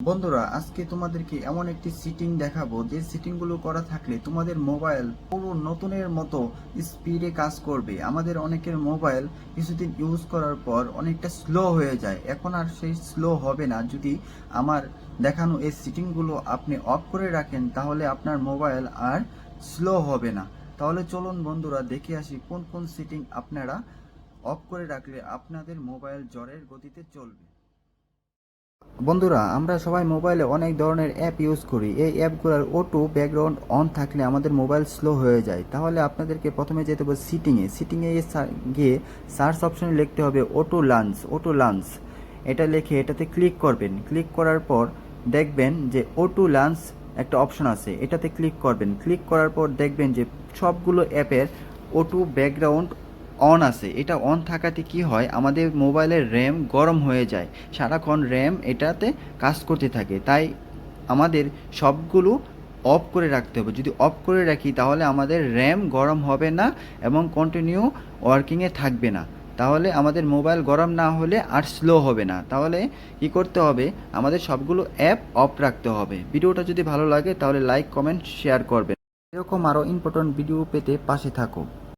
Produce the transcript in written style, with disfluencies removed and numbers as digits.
বন্ধুরা, আজকে তোমাদেরকে এমন একটি সেটিং দেখাবো যে সেটিংগুলো করা থাকলে তোমাদের মোবাইল পুরো নতুনের মতো স্পিডে কাজ করবে। আমাদের অনেকের মোবাইল কিছুদিন ইউজ করার পর অনেকটা স্লো হয়ে যায়, এখন আর সেই স্লো হবে না। যদি আমার দেখানো এই সেটিংগুলো আপনি অফ করে রাখেন তাহলে আপনার মোবাইল আর স্লো হবে না। তাহলে চলুন বন্ধুরা, দেখে আসি কোন কোন সেটিং আপনারা অফ করে রাখলে আপনাদের মোবাইল জ্বরের গতিতে চলবে। বন্ধুরা, আমরা সবাই মোবাইলে অনেক ধরনের অ্যাপ ইউজ করি। এই অ্যাপগুলোর অটো ব্যাকগ্রাউন্ড অন থাকলে আমাদের মোবাইল স্লো হয়ে যায়। তাহলে আপনাদেরকে প্রথমে যেতে হবে সিটিংয়ে গিয়ে সার্চ অপশনে লিখতে হবে অটো লাঞ্চ। এটা লিখে এটাতে ক্লিক করবেন। ক্লিক করার পর দেখবেন যে অটো লাঞ্চ একটা অপশন আছে, এটাতে ক্লিক করবেন। ক্লিক করার পর দেখবেন যে সবগুলো অ্যাপের অটো ব্যাকগ্রাউন্ড অন আছে। এটা অন থাকাতে কি হয়, আমাদের মোবাইলের র্যাম গরম হয়ে যায়, সারাক্ষণ র্যাম এটাতে কাজ করতে থাকে। তাই আমাদের সবগুলো অফ করে রাখতে হবে। যদি অফ করে রাখি তাহলে আমাদের র্যাম গরম হবে না এবং কন্টিনিউ ওয়ার্কিংয়ে থাকবে না। তাহলে আমাদের মোবাইল গরম না হলে আর স্লো হবে না। তাহলে কী করতে হবে, আমাদের সবগুলো অ্যাপ অফ রাখতে হবে। ভিডিওটা যদি ভালো লাগে তাহলে লাইক, কমেন্ট, শেয়ার করবেন। এরকম আরও ইম্পর্টেন্ট ভিডিও পেতে পাশে থাকো।